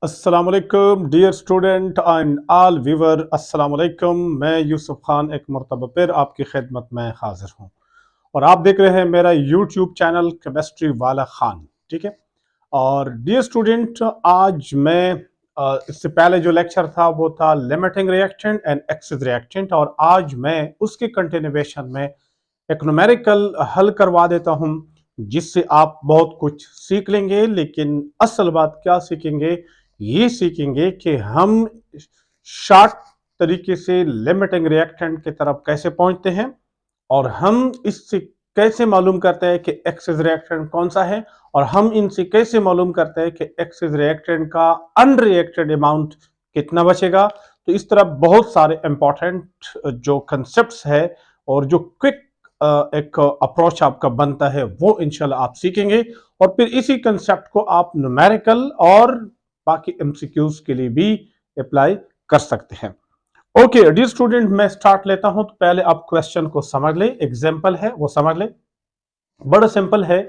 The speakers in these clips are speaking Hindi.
अस्सलाम वालेकुम dear student and all viewer. अस्सलाम वालेकुम। मैं यूसुफ खान एक मरतबा फिर आपकी खिदमत में हाजिर हूँ और आप देख रहे हैं मेरा यूट्यूब चैनल केमिस्ट्री वाला खान। ठीक है। और डियर स्टूडेंट, आज मैं इससे पहले जो लेक्चर था वो था limiting reactant and axis reactant, और आज मैं उसके कंटिन्यूएशन में एक न्यूमेरिकल हल करवा देता हूं जिससे आप बहुत कुछ सीख लेंगे। लेकिन असल बात क्या सीखेंगे, ये सीखेंगे कि हम शॉर्ट तरीके से लिमिटिंग रिएक्टेंट की तरफ कैसे पहुंचते हैं और हम इससे कैसे मालूम करते हैं कि एक्सिस रिएक्टेंट कौन सा है, और हम इनसे कैसे मालूम करते हैं कि एक्सिस रिएक्टेंट का अनरिएक्टेड अमाउंट कितना बचेगा। तो इस तरह बहुत सारे इंपॉर्टेंट जो कंसेप्ट्स है और जो क्विक एक अप्रोच आपका बनता है वो इंशाल्लाह आप सीखेंगे, और फिर इसी कंसेप्ट को आप न्यूमेरिकल और बाकी एमसीक्यूज के लिए भी अप्लाई कर सकते हैं। ओके डियर स्टूडेंट, मैं स्टार्ट लेता हूं। तो पहले आप क्वेश्चन को समझ ले, एग्जाम्पल है वो समझ ले, बड़ा सिंपल है।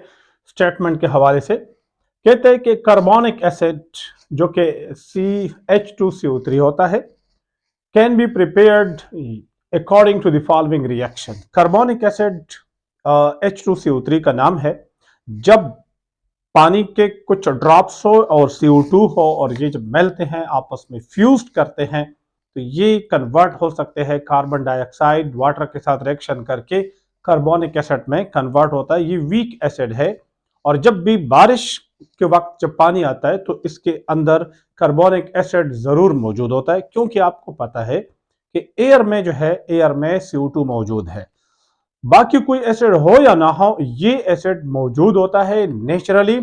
स्टेटमेंट के हवाले से कहते हैं कि कार्बोनिक एसिड जो कि CH2CO3 होता है can be prepared according to the following reaction. Carbonic acid H2CO3 का नाम है। जब पानी के कुछ ड्रॉप्स हो और CO2 हो और ये जब मिलते हैं आपस में फ्यूज करते हैं तो ये कन्वर्ट हो सकते हैं कार्बन डाइऑक्साइड वाटर के साथ रिएक्शन करके कार्बोनिक एसिड में कन्वर्ट होता है। ये वीक एसिड है, और जब भी बारिश के वक्त जब पानी आता है तो इसके अंदर कार्बोनिक एसिड जरूर मौजूद होता है, क्योंकि आपको पता है कि एयर में जो है एयर में CO2 मौजूद है। बाकी कोई एसिड हो या ना हो, ये एसिड मौजूद होता है नेचुरली,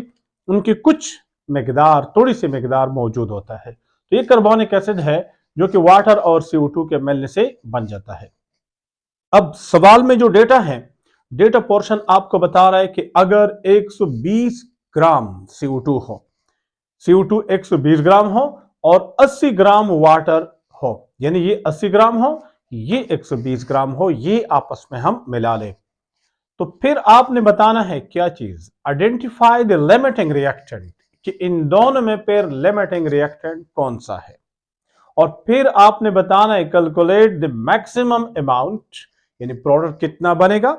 उनकी कुछ मिकदार थोड़ी सी मिकदार मौजूद होता है। तो ये कार्बोनिक एसिड है जो कि वाटर और CO2 के मिलने से बन जाता है। अब सवाल में जो डेटा है, डेटा पोर्शन आपको बता रहा है कि अगर 120 ग्राम CO2 हो, CO2 120 ग्राम हो और 80 ग्राम वाटर हो, यानी ये 80 ग्राम हो ये 120 ग्राम हो, ये आपस में हम मिला लें, तो फिर आपने बताना है क्या चीज, आइडेंटिफाई द लिमिटिंग रिएक्टेंट, कि इन दोनों में फिर लिमिटिंग रिएक्टेंट कौन सा है। और फिर आपने बताना है कैलकुलेट द मैक्सिमम अमाउंट, यानी प्रोडक्ट कितना बनेगा,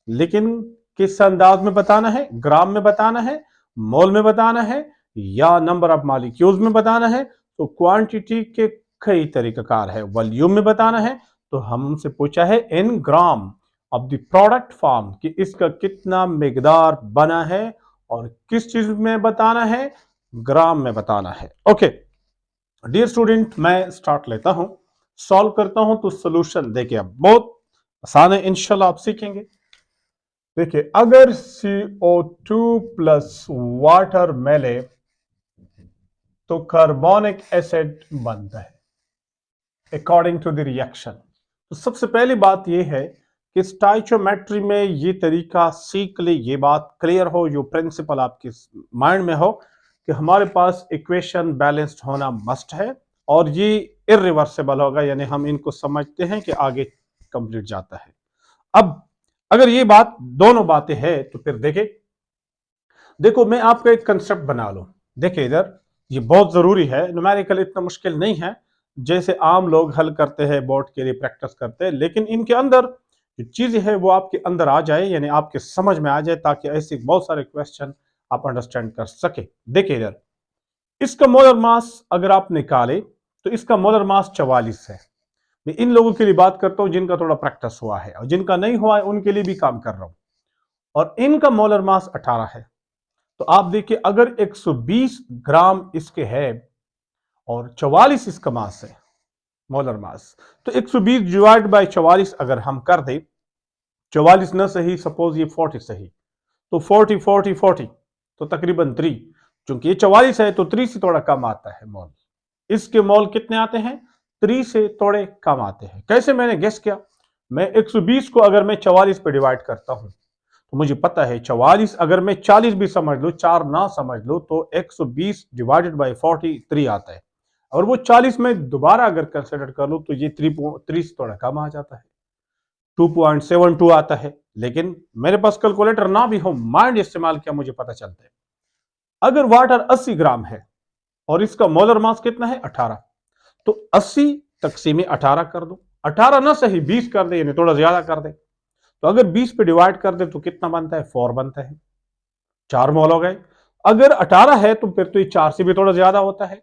लेकिन किस अंदाज में बताना है, ग्राम में बताना है, मोल में बताना है, या नंबर ऑफ मॉलिक्यूल्स में बताना है। तो क्वांटिटी के कई तरीकाकार है। वॉल्यूम में बताना है तो हमसे पूछा है in gram of the product form, कि इसका कितना मिकदार बना है, और किस चीज में बताना है, ग्राम में बताना है। ओके डियर स्टूडेंट, मैं स्टार्ट लेता हूं, सॉल्व करता हूं। तो सॉल्यूशन देखिए अब बहुत आसान है, इंशाल्लाह आप सीखेंगे। देखिए अगर CO2 प्लस वाटर मिले तो कार्बोनिक एसिड बनता है अकॉर्डिंग टू द रिएक्शन। तो सबसे पहली बात यह है कि स्टाइचोमेट्री में ये तरीका सीख ले, ये बात क्लियर हो, जो प्रिंसिपल आपके माइंड में हो कि हमारे पास इक्वेशन बैलेंस्ड होना मस्ट है, और ये इरिवर्सिबल होगा, यानी हम इनको समझते हैं कि आगे कंप्लीट जाता है। अब अगर ये बात दोनों बातें हैं तो फिर देखो मैं आपको एक कंसेप्ट बना लूं। देखिए इधर ये बहुत जरूरी है, न्यूमेरिकल इतना मुश्किल नहीं है जैसे आम लोग हल करते हैं बोर्ड के लिए प्रैक्टिस करते हैं, लेकिन इनके अंदर जो चीजें है वो आपके अंदर आ जाए, यानी आपके समझ में आ जाए, ताकि ऐसे बहुत सारे क्वेश्चन आप अंडरस्टैंड कर सके। देखिए इधर इसका मोलर मास अगर आप निकाले तो इसका मोलर मास 44 है। मैं इन लोगों के लिए बात करता हूं जिनका थोड़ा प्रैक्टिस हुआ है, और जिनका नहीं हुआ है उनके लिए भी काम कर रहा हूं। और इनका मोलर मास 18 है। तो आप देखिए अगर 120 ग्राम इसके है और 44 इसका मास है, मोलर मास, तो 120 डिवाइड बाय 44 अगर हम कर दे, 44 न सही, सपोज ये 40 सही, तो 40 40 40 तो तकरीबन 3, क्योंकि ये 44 है तो 3 से थोड़ा कम आता है मोल। इसके मोल कितने आते हैं, 3 से थोड़े कम आते हैं। कैसे मैंने गेस किया, मैं 120 को अगर मैं 44 पे डिवाइड करता हूं तो मुझे पता है 44 अगर मैं 40 भी समझ लो, 4 ना समझ लो, तो 120 डिवाइडेड बाई 43 आता है। और वो 40 में दोबारा अगर कंसिडर कर लो तो ये 3 से थोड़ा कम आ जाता है, 2.72 आता है। लेकिन मेरे पास कैलकुलेटर ना भी हो, माइंड इस्तेमाल किया, मुझे पता चलता है अगर वाटर 80 ग्राम है और इसका मोलर मास कितना है 18। तो 80 तकसीम 18 कर दो, 18 ना सही 20 कर दे, यानी थोड़ा ज्यादा कर दे। तो अगर 20 पे डिवाइड कर दे तो कितना बनता है 4 बनता है, 4 मोल हो गए। अगर 18 है तो फिर तो ये 4 से भी थोड़ा ज्यादा होता है।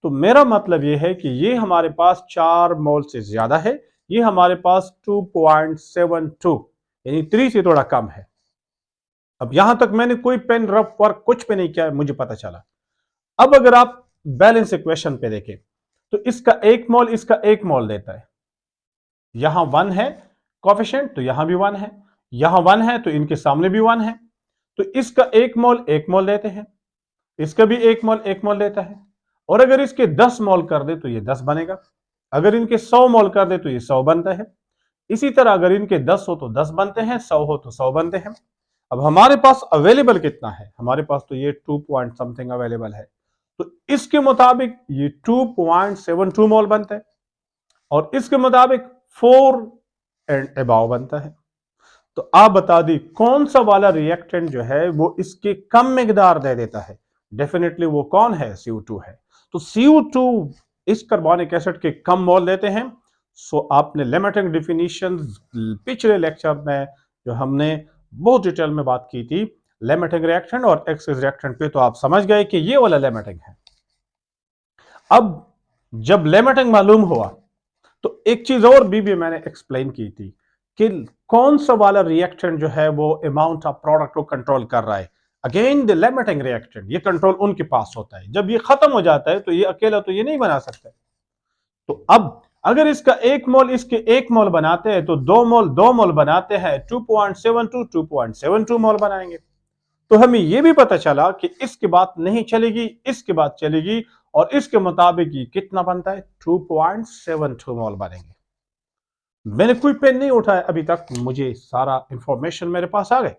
तो मेरा मतलब यह है कि ये हमारे पास 4 मोल से ज्यादा है, ये हमारे पास 2.72 यानी 3 से थोड़ा कम है। अब यहां तक मैंने कोई पेन रफ वर्क कुछ पे नहीं किया, मुझे पता चला। अब अगर आप बैलेंस इक्वेशन पे देखें तो इसका 1 मोल इसका 1 मोल देता है, यहां 1 है कोफिशिएंट तो यहां भी 1 है, यहां 1 है तो इनके सामने भी 1 है। तो इसका 1 मोल 1 मोल देते हैं, इसका भी 1 मोल 1 मोल देता है। और अगर इसके 10 मोल कर दे तो ये 10 बनेगा, अगर इनके 100 मोल कर दे तो ये 100 बनता है। इसी तरह अगर इनके 10 हो तो 10 बनते हैं, 100 हो तो 100 बनते हैं। अब हमारे पास अवेलेबल कितना है, हमारे पास तो ये 2 पॉइंट समथिंग अवेलेबल है। तो इसके मुताबिक ये 2.72 मोल बनता है और इसके मुताबिक 4 एंड अबाव बनता है। तो आप बता दी कौन सा वाला रिएक्टेंट जो है वो इसके कम मिकदार दे देता है। डेफिनेटली वो कौन है, CO2 है। तो CO2 इस कार्बोनिक एसिड के कम मोल देते हैं। सो आपने लिमिटिंग डिफिनीशन पिछले लेक्चर में जो हमने बहुत डिटेल में बात की थी लिमिटिंग रिएक्टेंट और एक्सिस रिएक्टेंट पे, तो आप समझ गए कि ये वाला लिमिटिंग है। अब जब लिमिटिंग मालूम हुआ तो एक चीज और भी मैंने एक्सप्लेन की थी कि कौन सा वाला रिएक्टेंट जो है वो अमाउंट ऑफ प्रोडक्ट को कंट्रोल कर रहा है। अगेन द लिमिटिंग रिएक्टेंट, ये कंट्रोल उनके पास होता है। जब ये खत्म हो जाता है तो ये अकेला तो ये नहीं बना सकता। तो अब अगर इसका 1 मोल इसके 1 मोल बनाते हैं तो 2 मोल बनाते हैं, 2.72 मोल बनाएंगे। तो हमें यह भी पता चला कि इसके बाद नहीं चलेगी, इसके बाद चलेगी, और इसके मुताबिक ये कितना बनता है 2.72 मोल बनेंगे। मैंने कोई पेन नहीं उठाया अभी तक, मुझे सारा इंफॉर्मेशन मेरे पास आ गए।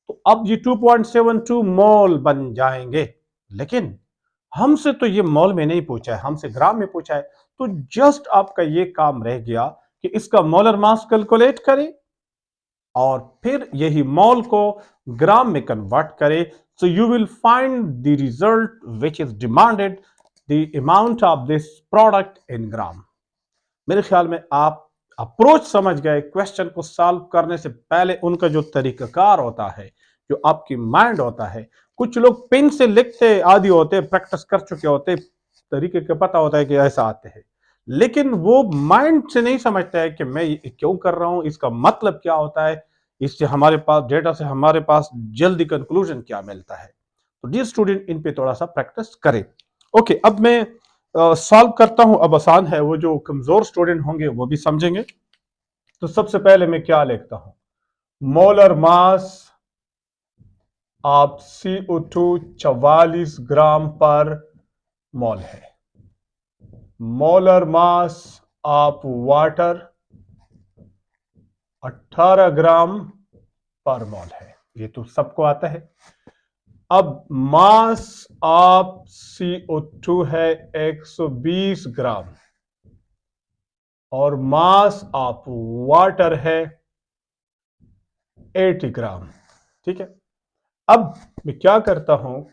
तो अब ये 2.72 मोल बन जाएंगे। लेकिन हमसे तो ये मोल में नहीं पूछा है, हमसे ग्राम में पूछा है। तो जस्ट आपका ये काम रह गया कि इसका मोलर मास कैलकुलेट करें और फिर यही मोल को ग्राम में कन्वर्ट करें। So you will find the result which is demanded, the amount of this product in gram. मेरे ख्याल में आप अप्रोच समझ गए। क्वेश्चन को सॉल्व करने से पहले उनका जो तरीकाकार होता है, जो आपकी माइंड होता है, कुछ लोग पेन से लिखते आदि होते, प्रैक्टिस कर चुके होते, तरीके का पता होता है कि ऐसा आते हैं, लेकिन वो माइंड से नहीं समझता है कि मैं क्यों कर रहा हूं, इसका मतलब क्या होता है, इससे हमारे पास डेटा से हमारे पास जल्दी कंक्लूजन क्या मिलता है। तो डियर स्टूडेंट, इन पे थोड़ा सा प्रैक्टिस करें। ओके, अब मैं सॉल्व करता हूं। अब आसान है, वो जो कमजोर स्टूडेंट होंगे वो भी समझेंगे। तो सबसे पहले मैं क्या लिखता हूं, मोलर मास ऑफ CO2 44 ग्राम पर मोल है। मोलर मास ऑफ वाटर 18 ग्राम पर मोल है, ये तो सबको आता है। अब मास ऑफ CO2 है 120 ग्राम और मास ऑफ वाटर है 80 ग्राम। ठीक है, अब मैं क्या करता हूं,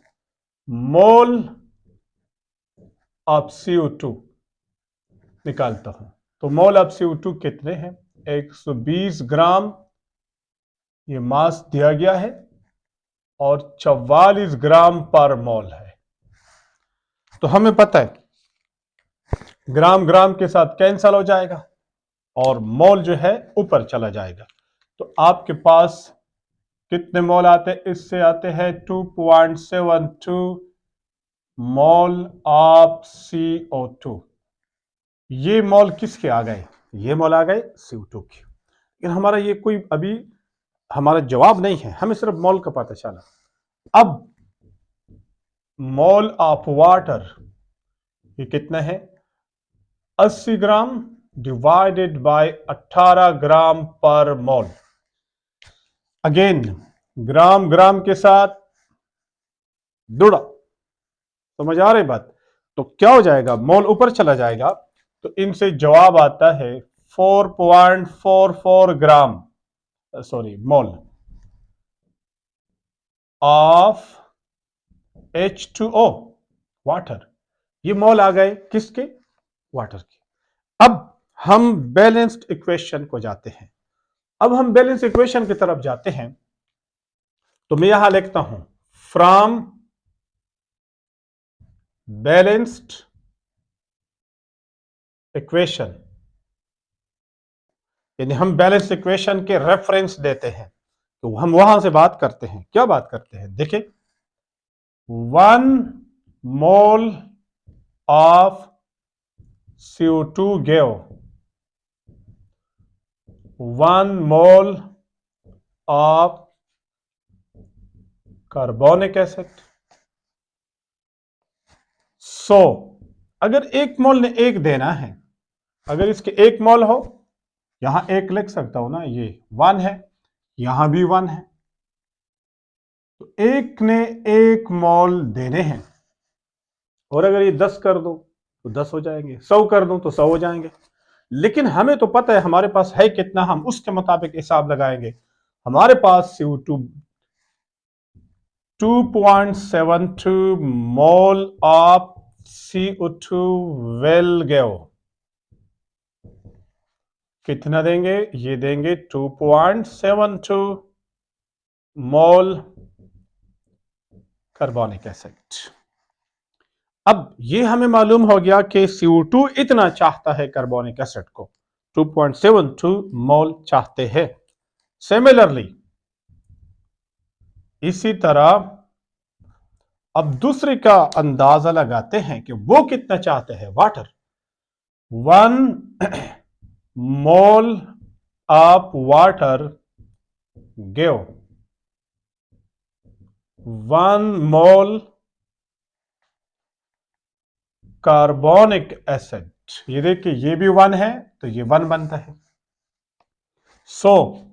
मोल ऑफ CO2 निकालता हूं। तो मोल ऑफ CO2 कितने हैं, 120 ग्राम ये मास दिया गया है और 44 ग्राम पर मोल है। तो हमें पता है ग्राम ग्राम के साथ कैंसल हो जाएगा और मोल जो है ऊपर चला जाएगा। तो आपके पास कितने मोल आते हैं, इससे आते हैं 2.72 मोल ऑफ CO2। ये मोल किसके आ गए, ये मोल आ गए CO2 के। लेकिन हमारा ये कोई अभी हमारा जवाब नहीं है, हमें सिर्फ मोल का पता चला। अब मोल ऑफ वाटर ये कितना है, 80 ग्राम डिवाइडेड बाय 18 ग्राम पर मोल। अगेन ग्राम ग्राम के साथ जुड़ा, समझ आ रही बात। तो क्या हो जाएगा, मोल ऊपर चला जाएगा, तो इनसे जवाब आता है 4.44 ग्राम sorry mole of H2O water. ये मोल आ गए किसके? वाटर के। अब हम बैलेंस्ड इक्वेशन को जाते हैं। अब हम बैलेंस इक्वेशन की तरफ जाते हैं तो मैं यहां लिखता हूं फ्रॉम बैलेंस्ड इक्वेशन, यानी हम बैलेंस इक्वेशन के रेफरेंस देते हैं तो हम वहां से बात करते हैं। क्या बात करते हैं? देखिए, 1 mole of CO2 give 1 mole of carbonic acid. So अगर 1 मोल ने 1 देना है, अगर इसके 1 मोल हो, यहां 1 लिख सकता हूं ना, ये 1 है, यहां भी 1 है, तो 1 ने 1 मोल देने हैं। और अगर ये 10 कर दो तो 10 हो जाएंगे, 100 कर दूं तो 100 हो जाएंगे। लेकिन हमें तो पता है हमारे पास है कितना, हम उसके मुताबिक हिसाब लगाएंगे। हमारे पास CO2 2.72 mole of CO2 will give, कितना देंगे? ये देंगे 2.72 मोल कार्बोनिक एसिड। अब ये हमें मालूम हो गया कि CO2 इतना चाहता है कार्बोनिक एसिड को, 2.72 मोल चाहते हैं। सिमिलरली इसी तरह अब दूसरे का अंदाजा लगाते हैं कि वो कितना चाहते हैं। Water 1 mole of water give 1 mole carbonic acid. ये देखिए, ये भी 1 है तो ये 1 बनता है। सो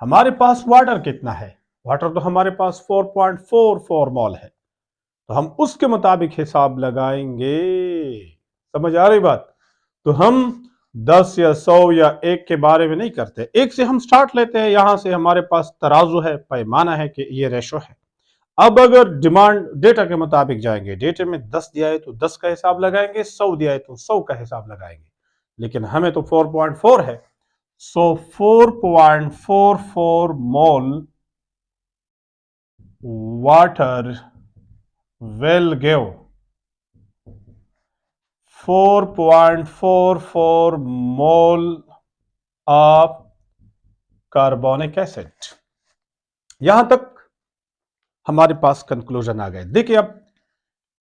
हमारे पास वाटर कितना है? वाटर तो हमारे पास 4.44 मोल है, तो हम उसके मुताबिक हिसाब लगाएंगे। समझ आ रही बात? तो हम 10 या 100 या 1 के बारे में नहीं करते, 1 से हम स्टार्ट लेते हैं। यहां से हमारे पास तराजू है, पैमाना है कि ये रेशो है। अब अगर डिमांड डेटा के मुताबिक जाएंगे, डेटा में 10 दिया है तो 10 का हिसाब लगाएंगे, 100 दिया है तो 100 का हिसाब लगाएंगे। लेकिन हमें तो 4.4 है, सो 4.44 मोल water will give 4.44 mole of carbonic acid. यहां तक हमारे पास कंक्लूजन आ गए। देखिए, अब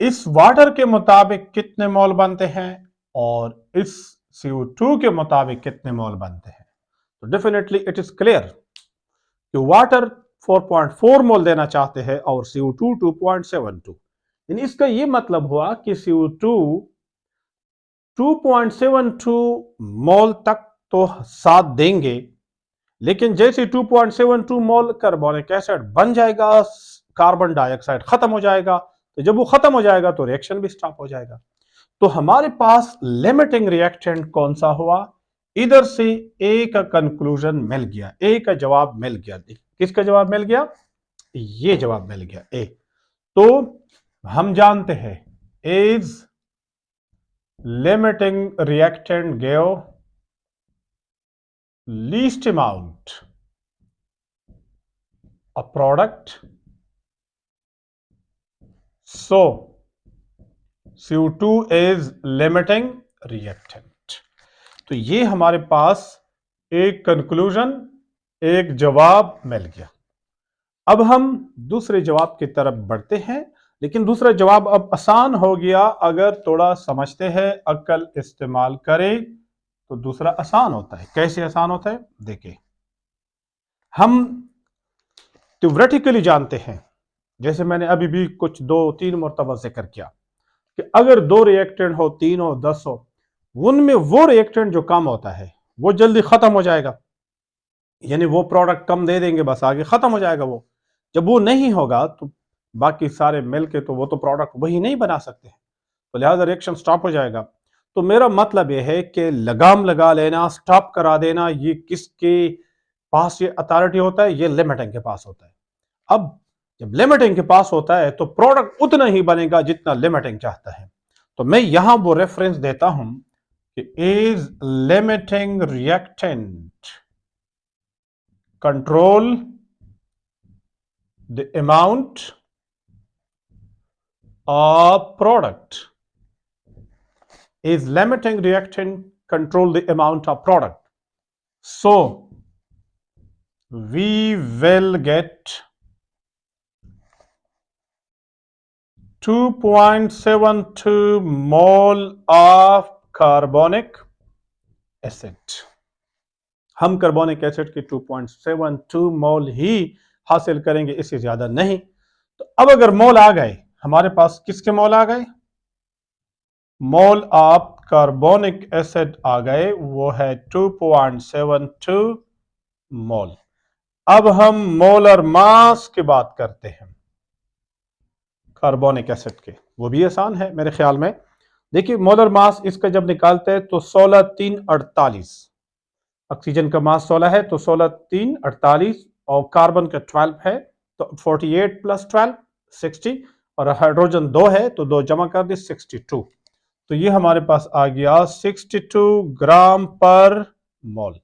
इस वाटर के मुताबिक कितने मोल बनते हैं और इस CO2 के मुताबिक कितने मोल बनते हैं, तो डेफिनेटली इट इज क्लियर कि वाटर 4.4 मोल देना चाहते हैं और CO2 2.72। यानी इसका यह मतलब हुआ कि CO2 2.72 मोल तक तो साथ देंगे, लेकिन जैसे 2.72 मोल कार्बोनिक एसिड बन जाएगा, कार्बन डाइऑक्साइड खत्म हो जाएगा, तो जब वो खत्म हो जाएगा तो रिएक्शन भी स्टॉप हो जाएगा। तो हमारे पास लिमिटिंग रिएक्टेंट कौन सा हुआ? इधर से ए का कंक्लूजन मिल गया, ए का जवाब मिल गया। किसका जवाब मिल गया? ये जवाब मिल गया, ए। तो हम जानते हैं is limiting reactant give least amount of product, so CO2 is limiting reactant। तो ये हमारे पास एक कंक्लूजन, एक जवाब मिल गया। अब हम दूसरे जवाब की तरफ बढ़ते हैं, लेकिन दूसरा जवाब अब आसान हो गया। अगर थोड़ा समझते हैं, अक्ल इस्तेमाल करें तो दूसरा आसान होता है। कैसे आसान होता है? देखिए, हम थ्योरेटिकली जानते हैं, जैसे मैंने अभी भी कुछ 2-3 मरतबा जिक्र किया, कि अगर 2 रिएक्टेंट हो, 3 हो, 10 हो, उनमें वो रिएक्टेंट जो कम होता है वो जल्दी खत्म हो जाएगा, यानी वो प्रोडक्ट कम दे देंगे, बस आगे खत्म हो जाएगा वो। जब वो नहीं होगा तो बाकी सारे मिलके तो वो तो प्रोडक्ट वही नहीं बना सकते हैं, तो लिहाजा रिएक्शन स्टॉप हो जाएगा। तो मेरा मतलब यह है कि लगाम लगा लेना, स्टॉप करा देना, ये किसके पास ये अथॉरिटी होता है? ये लिमिटिंग के पास होता है। अब जब लिमिटिंग के पास होता है तो प्रोडक्ट उतना ही बनेगा जितना लिमिटिंग चाहता है। तो मैं यहां वो रेफरेंस देता हूं कि is limiting reactant control the amount of product, is limiting reactant control the amount of product. So we will get 2.72 mole of carbonic acid. हम कार्बोनिक एसिड की 2.72 मोल ही हासिल करेंगे, इससे ज्यादा नहीं। तो अब अगर मोल आ गए हमारे पास, किसके मोल आ गए? मोल ऑफ कार्बोनिक एसिड आ गए, वो है 2.72 मोल। अब हम मोलर मास की बात करते हैं कार्बोनिक एसिड के, वो भी आसान है मेरे ख्याल में। देखिए मोलर मास इसका जब निकालते हैं तो 16 3 48, ऑक्सीजन का मास 16 है तो 16 3 48, और कार्बन का 12 है तो 48 प्लस 12 60, और हाइड्रोजन 2 है तो 2 जमा कर दी 62। तो ये हमारे पास आ गया 62 ग्राम पर मोल।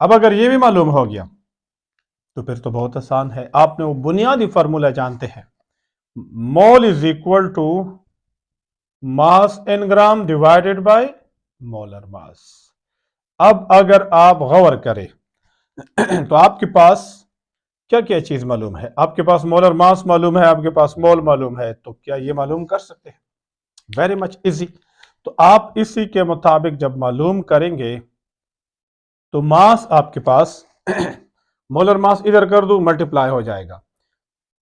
अब अगर ये भी मालूम हो गया तो फिर तो बहुत आसान है, आपने वो बुनियादी फार्मूला जानते हैं, mole is equal to mass in gram divided by molar mass. अब अगर आप गौर करें तो आपके पास क्या क्या चीज मालूम है? आपके पास मोलर मास मालूम है, आपके पास मोल मालूम है, तो क्या ये मालूम कर सकते हैं? Very much easy. तो आप इसी के मुताबिक जब मालूम करेंगे तो मास आपके पास मोलर मास इधर कर दूं, मल्टीप्लाई हो जाएगा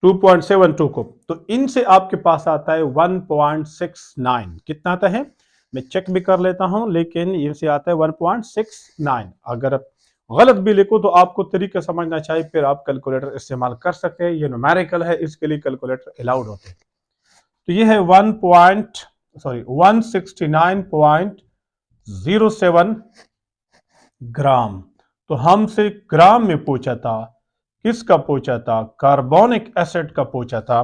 2.72 को, तो इनसे आपके पास आता है 1.69। कितना आता है मैं चेक भी कर लेता हूं, लेकिन इनसे आता है 1.69। अगर गलत भी लिखो तो आपको तरीका समझना चाहिए, फिर आप कैलकुलेटर इस्तेमाल कर सकते हैं। ये न्यूमेरिकल है, इसके लिए कैलकुलेटर अलाउड होते हैं। तो ये है 169.07 ग्राम। तो हमसे ग्राम में पूछा था, किसका पूछा था? कार्बोनिक एसिड का पूछा था।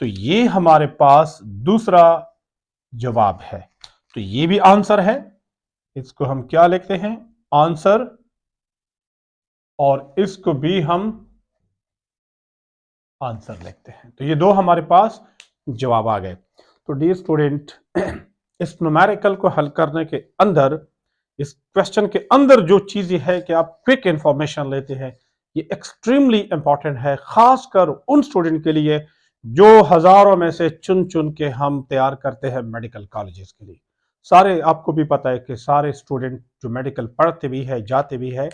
तो ये हमारे पास दूसरा जवाब है, तो ये भी आंसर है। इसको हम क्या लिखते हैं? आंसर। और इसको भी हम आंसर लिखते हैं। तो ये दो हमारे पास जवाब आ गए। तो डियर स्टूडेंट, इस न्यूमेरिकल को हल करने के अंदर, इस क्वेश्चन के अंदर जो चीजें है कि आप क्विक इंफॉर्मेशन लेते हैं, ये एक्सट्रीमली इंपॉर्टेंट है, खासकर उन स्टूडेंट के लिए जो हजारों में से चुन चुन के हम तैयार करते हैं मेडिकल कॉलेजेस के लिए। सारे, आपको भी पता है कि सारे स्टूडेंट जो मेडिकल पढ़ते भी है, जाते भी है,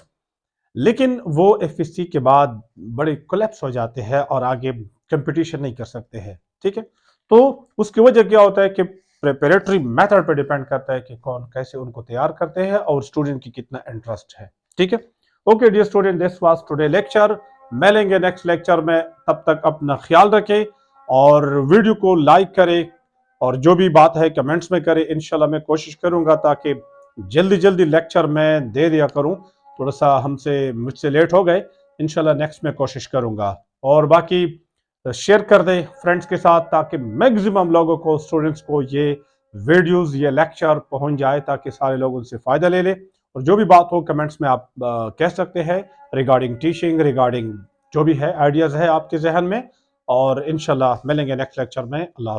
लेकिन वो एफएससी के बाद बड़े कोलैप्स हो जाते हैं और आगे कंपटीशन नहीं कर सकते हैं। ठीक है, तो उसकी वजह क्या होता है कि प्रिपरेटरी मेथड पे डिपेंड करता है कि कौन कैसे उनको तैयार करते हैं और स्टूडेंट की कितना इंटरेस्ट है। ठीक है, okay dear student, this was today lecture. मिलेंगे नेक्स्ट लेक्चर में, तब तक अपना ख्याल रखें और वीडियो को लाइक करें, और जो भी बात है कमेंट्स में करें। इंशाल्लाह मैं कोशिश करूंगा ताकि जल्दी जल्दी लेक्चर में दे दिया करूं। थोड़ा सा मुझसे लेट हो गए, इंशाल्लाह नेक्स्ट में कोशिश करूंगा। और बाकी शेयर कर दें फ्रेंड्स के साथ ताकि मैक्सिमम लोगों को, स्टूडेंट्स को ये वीडियोस, ये लेक्चर पहुंच जाए ताकि सारे लोग उनसे फ़ायदा ले लें। और जो भी बात हो कमेंट्स में आप कह सकते हैं रिगार्डिंग टीचिंग, रिगार्डिंग जो भी है आइडियाज़ है आपके जहन में। और इंशाल्लाह मिलेंगे नेक्स्ट लेक्चर में। अल्लाह।